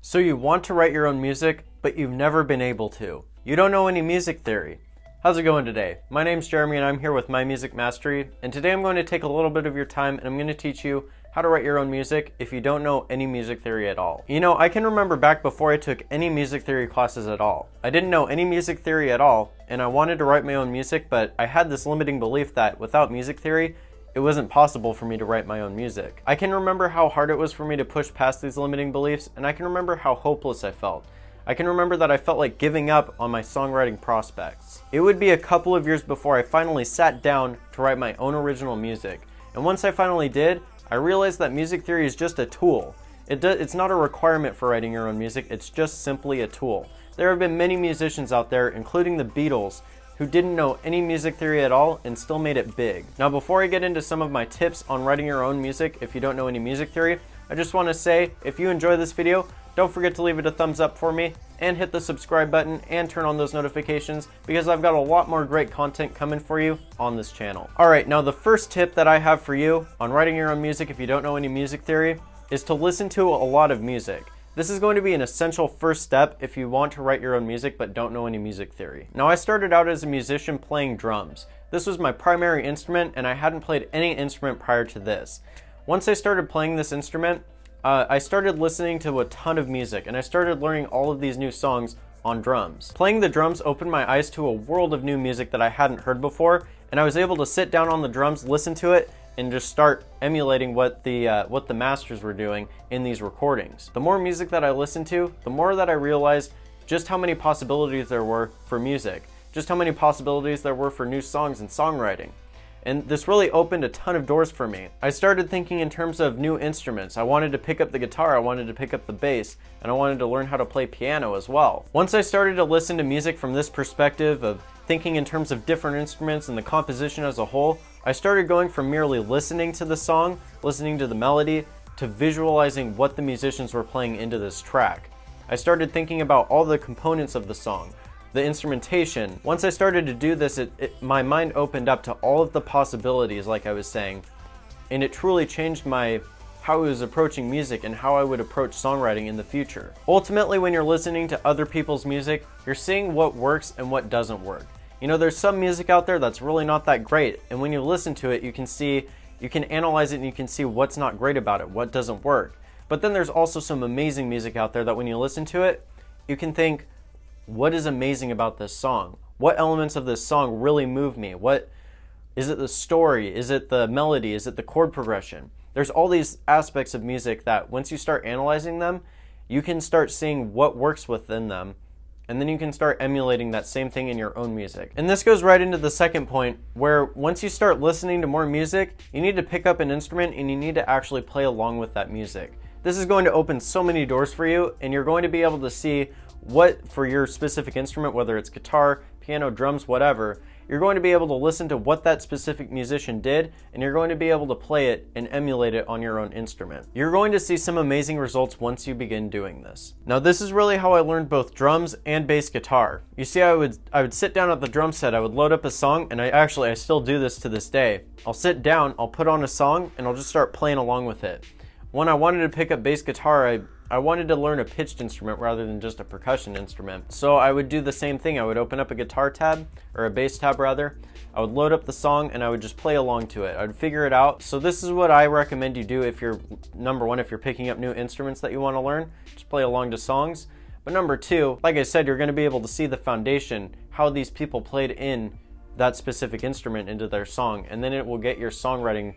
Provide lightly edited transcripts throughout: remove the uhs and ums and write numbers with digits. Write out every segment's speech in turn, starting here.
So you want to write your own music, but you've never been able to. You don't know any music theory. How's it going today? My name's Jeremy and I'm here with My Music Mastery, and today I'm going to take a little bit of your time and I'm going to teach you how to write your own music if you don't know any music theory at all. You know, I can remember back before I took any music theory classes at all. I didn't know any music theory at all, and I wanted to write my own music, but I had this limiting belief that without music theory, it wasn't possible for me to write my own music. I can remember how hard it was for me to push past these limiting beliefs, and I can remember how hopeless I felt. I can remember that I felt like giving up on my songwriting prospects. It would be a couple of years before I finally sat down to write my own original music. And once I finally did, I realized that music theory is just a tool. It's not a requirement for writing your own music, it's just simply a tool. There have been many musicians out there, including the Beatles, who didn't know any music theory at all and still made it big. Now, before I get into some of my tips on writing your own music if you don't know any music theory, I just want to say, if you enjoy this video, don't forget to leave it a thumbs up for me and hit the subscribe button and turn on those notifications because I've got a lot more great content coming for you on this channel. Alright, now the first tip that I have for you on writing your own music if you don't know any music theory is to listen to a lot of music. This is going to be an essential first step if you want to write your own music but don't know any music theory. Now, I started out as a musician playing drums. This was my primary instrument and I hadn't played any instrument prior to this. Once I started playing this instrument, I started listening to a ton of music and I started learning all of these new songs on drums. Playing the drums opened my eyes to a world of new music that I hadn't heard before, and I was able to sit down on the drums, listen to it, and just start emulating what the masters were doing in these recordings. The more music that I listened to, the more that I realized just how many possibilities there were for music, just how many possibilities there were for new songs and songwriting. And this really opened a ton of doors for me. I started thinking in terms of new instruments. I wanted to pick up the guitar, I wanted to pick up the bass, and I wanted to learn how to play piano as well. Once I started to listen to music from this perspective of thinking in terms of different instruments and the composition as a whole, I started going from merely listening to the song, listening to the melody, to visualizing what the musicians were playing into this track. I started thinking about all the components of the song, the instrumentation. Once I started to do this, my mind opened up to all of the possibilities, like I was saying, and it truly changed how I was approaching music and how I would approach songwriting in the future. Ultimately, when you're listening to other people's music, you're seeing what works and what doesn't work. You know, there's some music out there that's really not that great, and when you listen to it, you can analyze it and you can see what's not great about it, what doesn't work. But then there's also some amazing music out there that when you listen to it, you can think, what is amazing about this song? What elements of this song really move me? What is it? The story? Is it the melody? Is it the chord progression? There's all these aspects of music that once you start analyzing them, you can start seeing what works within them, and then you can start emulating that same thing in your own music. And this goes right into the second point, where once you start listening to more music, you need to pick up an instrument and you need to actually play along with that music. This is going to open so many doors for you, and you're going to be able to see what, for your specific instrument, whether it's guitar, piano, drums, whatever, you're going to be able to listen to what that specific musician did, and you're going to be able to play it and emulate it on your own instrument. You're going to see some amazing results once you begin doing this. Now, this is really how I learned both drums and bass guitar. You see, I would sit down at the drum set, I would load up a song, and I still do this to this day. I'll sit down, I'll put on a song, and I'll just start playing along with it. When I wanted to pick up bass guitar, I wanted to learn a pitched instrument rather than just a percussion instrument. So I would do the same thing. I would open up a guitar tab, or a bass tab rather. I would load up the song and I would just play along to it. I would figure it out. So this is what I recommend you do if you're, number one, if you're picking up new instruments that you want to learn, just play along to songs. But number two, like I said, you're going to be able to see the foundation, how these people played in that specific instrument into their song, and then it will get your songwriting.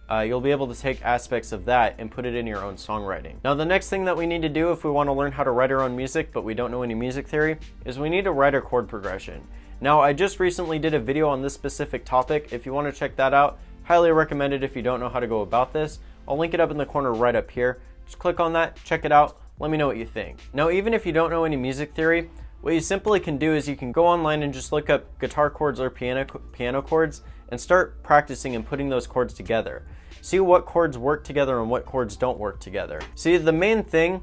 You'll be able to take aspects of that and put it in your own songwriting. Now, the next thing that we need to do if we want to learn how to write our own music but we don't know any music theory is we need to write a chord progression. Now, I just recently did a video on this specific topic. If you want to check that out, highly recommend it if you don't know how to go about this. I'll link it up in the corner right up here. Just click on that, check it out, let me know what you think. Now, even if you don't know any music theory, what you simply can do is you can go online and just look up guitar chords or piano chords and start practicing and putting those chords together. See what chords work together and what chords don't work together. See, the main thing,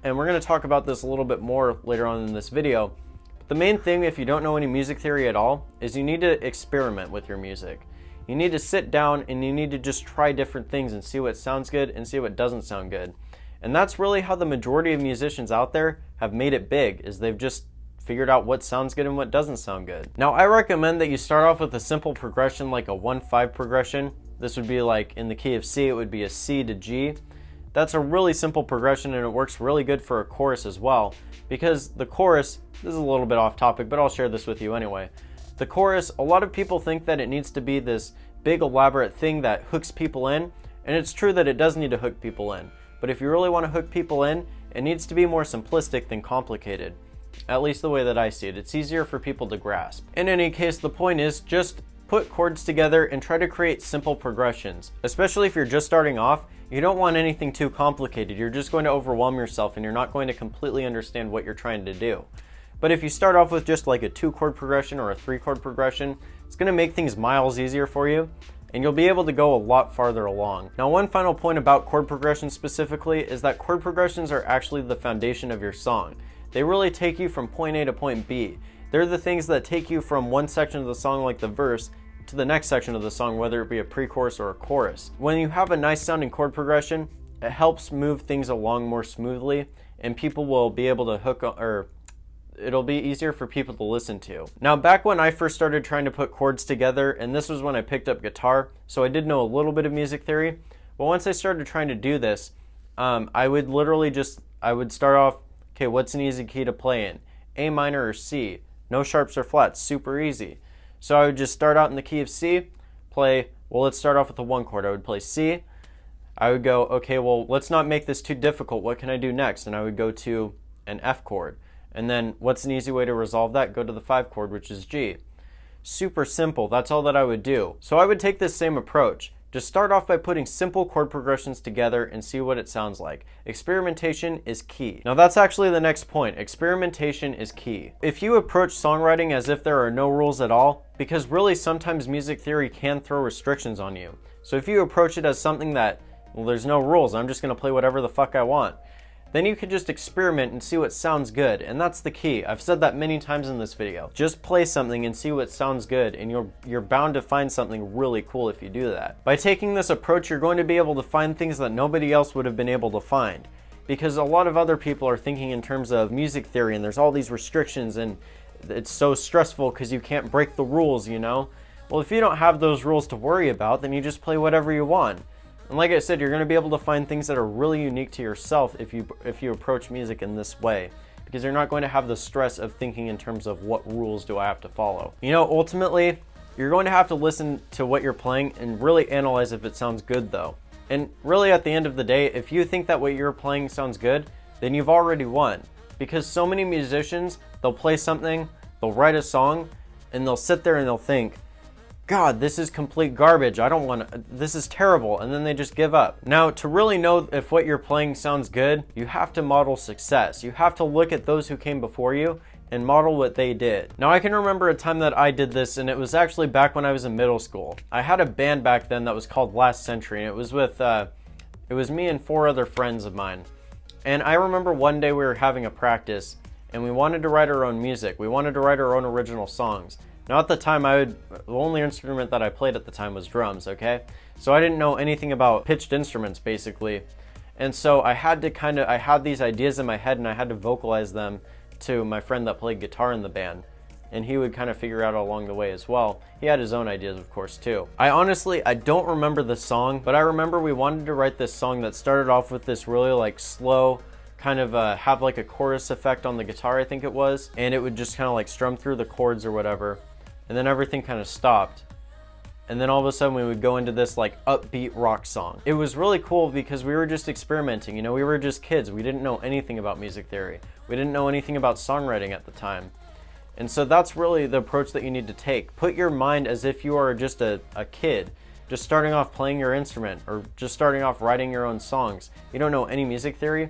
and we're going to talk about this a little bit more later on in this video, but the main thing if you don't know any music theory at all is you need to experiment with your music. You need to sit down and you need to just try different things and see what sounds good and see what doesn't sound good. And that's really how the majority of musicians out there have made it big, is they've just figured out what sounds good and what doesn't sound good. Now, I recommend that you start off with a simple progression like a 1-5 progression. This would be like in the key of C, it would be a C to G. That's a really simple progression, and it works really good for a chorus as well, because the chorus, this is a little bit off topic, but I'll share this with you anyway. The chorus, a lot of people think that it needs to be this big elaborate thing that hooks people in, and it's true that it does need to hook people in. But if you really want to hook people in, it needs to be more simplistic than complicated. At least the way that I see it. It's easier for people to grasp. In any case, the point is just put chords together and try to create simple progressions. Especially if you're just starting off, you don't want anything too complicated. You're just going to overwhelm yourself and you're not going to completely understand what you're trying to do. But if you start off with just like a 2-chord progression or a 3-chord progression, it's going to make things miles easier for you, and you'll be able to go a lot farther along. Now, one final point about chord progressions specifically is that chord progressions are actually the foundation of your song. They really take you from point A to point B. They're the things that take you from one section of the song, like the verse, to the next section of the song, whether it be a pre-chorus or a chorus. When you have a nice sounding chord progression, it helps move things along more smoothly, and people will be able to hook, or it'll be easier for people to listen to. Now, back when I first started trying to put chords together, and this was when I picked up guitar, so I did know a little bit of music theory, but once I started trying to do this, I would start off, okay, what's an easy key to play in? A minor or C, no sharps or flats, super easy. So I would just start out in the key of C, play, well, let's start off with the 1 chord. I would play C. I would go, okay, well, let's not make this too difficult. What can I do next? And I would go to an F chord. And then what's an easy way to resolve that? Go to the 5 chord, which is G. Super simple. That's all that I would do. So I would take this same approach. Just start off by putting simple chord progressions together and see what it sounds like. Experimentation is key. Now that's actually the next point. Experimentation is key. If you approach songwriting as if there are no rules at all, because really sometimes music theory can throw restrictions on you. So if you approach it as something that, well, there's no rules, I'm just gonna play whatever the fuck I want, then you can just experiment and see what sounds good, and that's the key. I've said that many times in this video. Just play something and see what sounds good, and you're bound to find something really cool if you do that. By taking this approach, you're going to be able to find things that nobody else would have been able to find, because a lot of other people are thinking in terms of music theory, and there's all these restrictions, and it's so stressful because you can't break the rules, you know? Well, if you don't have those rules to worry about, then you just play whatever you want. And like I said, you're going to be able to find things that are really unique to yourself if you approach music in this way, because you're not going to have the stress of thinking in terms of what rules do I have to follow. You know, ultimately, you're going to have to listen to what you're playing and really analyze if it sounds good though. And really at the end of the day, if you think that what you're playing sounds good, then you've already won. Because so many musicians, they'll play something, they'll write a song, and they'll sit there and they'll think, God, this is complete garbage. I don't want to, this is terrible. And then they just give up. Now, to really know if what you're playing sounds good, you have to model success. You have to look at those who came before you and model what they did. Now, I can remember a time that I did this, and it was actually back when I was in middle school. I had a band back then that was called Last Century, and it was with, it was me and 4 other friends of mine. And I remember one day we were having a practice, and we wanted to write our own music. We wanted to write our own original songs. Now at the time, the only instrument that I played at the time was drums, okay? So I didn't know anything about pitched instruments, basically. And so I had these ideas in my head, and I had to vocalize them to my friend that played guitar in the band. And he would kind of figure out along the way as well. He had his own ideas, of course, too. I don't remember the song, but I remember we wanted to write this song that started off with this really like slow, kind of have like a chorus effect on the guitar, I think it was. And it would just kind of like strum through the chords or whatever. And then everything kind of stopped. And then all of a sudden we would go into this like upbeat rock song. It was really cool because we were just experimenting. You know, we were just kids. We didn't know anything about music theory. We didn't know anything about songwriting at the time. And so that's really the approach that you need to take. Put your mind as if you are just a kid, just starting off playing your instrument or just starting off writing your own songs. You don't know any music theory,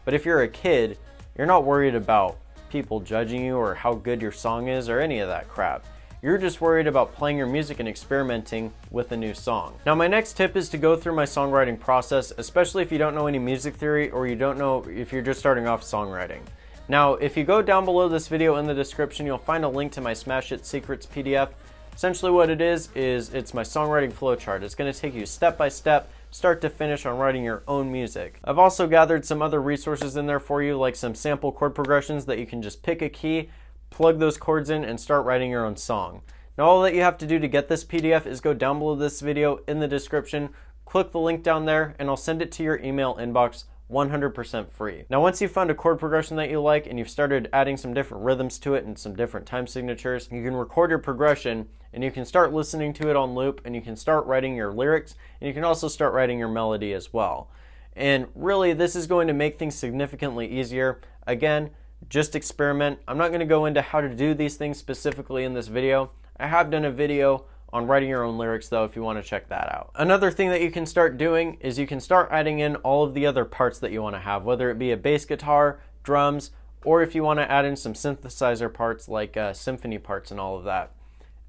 but if you're a kid, you're not worried about people judging you or how good your song is or any of that crap. You're just worried about playing your music and experimenting with a new song. Now, my next tip is to go through my songwriting process, especially if you don't know any music theory or you don't know if you're just starting off songwriting. Now, if you go down below this video in the description, you'll find a link to my Smash It Secrets PDF. Essentially what it is it's my songwriting flowchart. It's gonna take you step by step start to finish on writing your own music. I've also gathered some other resources in there for you, like some sample chord progressions that you can just pick a key, plug those chords in, and start writing your own song. Now all that you have to do to get this PDF is go down below this video in the description, click the link down there, and I'll send it to your email inbox 100% free. Now once you've found a chord progression that you like and you've started adding some different rhythms to it and some different time signatures, you can record your progression and you can start listening to it on loop, and you can start writing your lyrics, and you can also start writing your melody as well. And really this is going to make things significantly easier. Again, just experiment. I'm not going to go into how to do these things specifically in this video. I have done a video on writing your own lyrics though, if you want to check that out. Another thing that you can start doing is you can start adding in all of the other parts that you want to have, whether it be a bass guitar, drums, or if you want to add in some synthesizer parts like symphony parts and all of that.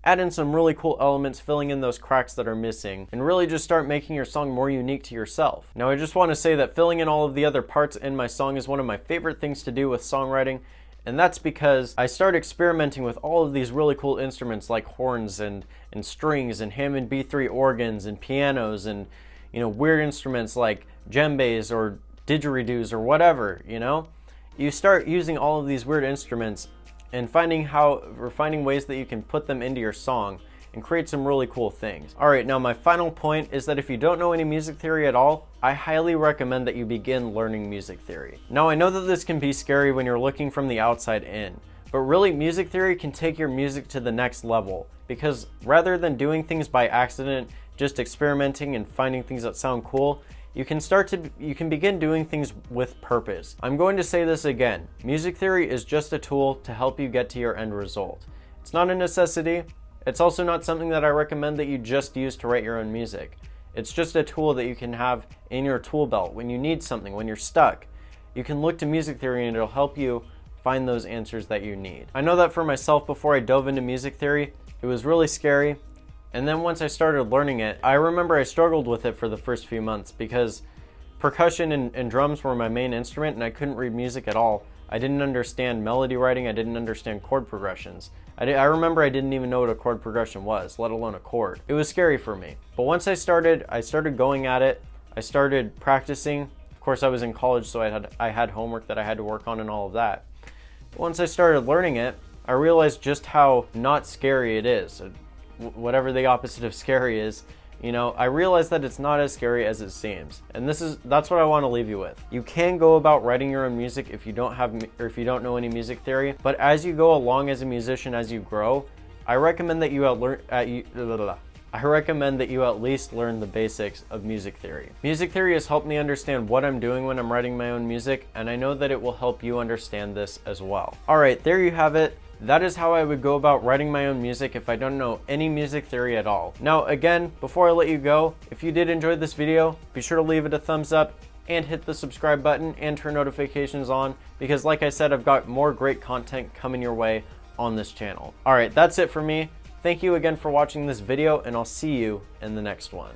Add in some really cool elements, filling in those cracks that are missing, and really just start making your song more unique to yourself. Now I just want to say that filling in all of the other parts in my song is one of my favorite things to do with songwriting, and that's because I started experimenting with all of these really cool instruments like horns and strings and Hammond B3 organs and pianos and weird instruments like djembes or didgeridoos or whatever. You start using all of these weird instruments and finding ways that you can put them into your song and create some really cool things. Alright, now my final point is that if you don't know any music theory at all, I highly recommend that you begin learning music theory. Now I know that this can be scary when you're looking from the outside in, but really music theory can take your music to the next level, because rather than doing things by accident, just experimenting and finding things that sound cool, you can begin doing things with purpose. I'm going to say this again. Music theory is just a tool to help you get to your end result. It's not a necessity. It's also not something that I recommend that you just use to write your own music. It's just a tool that you can have in your tool belt when you need something, when you're stuck. You can look to music theory and it'll help you find those answers that you need. I know that for myself, before I dove into music theory, it was really scary. And then once I started learning it, I remember I struggled with it for the first few months because percussion and drums were my main instrument and I couldn't read music at all. I didn't understand melody writing, I didn't understand chord progressions. I remember I didn't even know what a chord progression was, let alone a chord. It was scary for me. But once I started going at it, I started practicing. Of course I was in college, so I had homework that I had to work on and all of that. But once I started learning it, I realized just how not scary it is. Whatever the opposite of scary is, I realized that it's not as scary as it seems. And that's what I want to leave you with. You can go about writing your own music if you don't know any music theory, but as you go along as a musician, as you grow, I recommend that you at least learn the basics of music theory. Music theory has helped me understand what I'm doing when I'm writing my own music, and I know that it will help you understand this as well. Alright, there you have it. That is how I would go about writing my own music if I don't know any music theory at all. Now again, before I let you go, if you did enjoy this video, be sure to leave it a thumbs up and hit the subscribe button and turn notifications on, because like I said, I've got more great content coming your way on this channel. Alright, that's it for me. Thank you again for watching this video, and I'll see you in the next one.